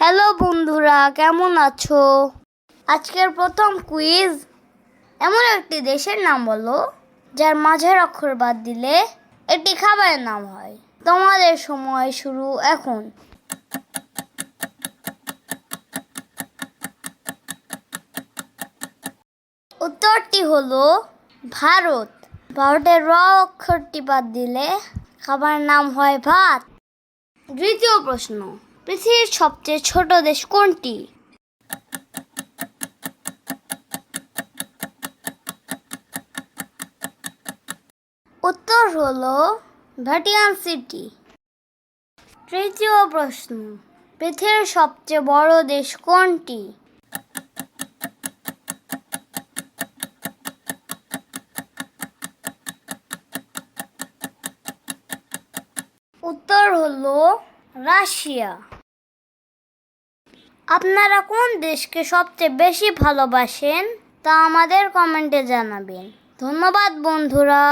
Hello বন্ধুরা, কেমন আছো? আজকের প্রথম কুইজ, এমন একটি দেশের নাম বলো যার মাঝের অক্ষর বাদ দিলে একটি খাবারের নাম হয়। তোমাদের সময় শুরু এখন। উত্তরটি হলো ভারত। ভারতের র অক্ষরটি বাদ দিলে খাবারের নাম হয় ভাত। দ্বিতীয় প্রশ্ন, পৃথিবীর সবচেয়ে ছোট দেশ কোনটি? উত্তর হলো ভ্যাটিকান সিটি। তৃতীয় প্রশ্ন, পৃথিবীর সবচেয়ে বড় দেশ কোনটি? উত্তর হলো রাশিয়া। আপনারা কোন দেশকে সবচেয়ে বেশি ভালোবাসেন তা আমাদের কমেন্টে জানাবেন। ধন্যবাদ বন্ধুরা।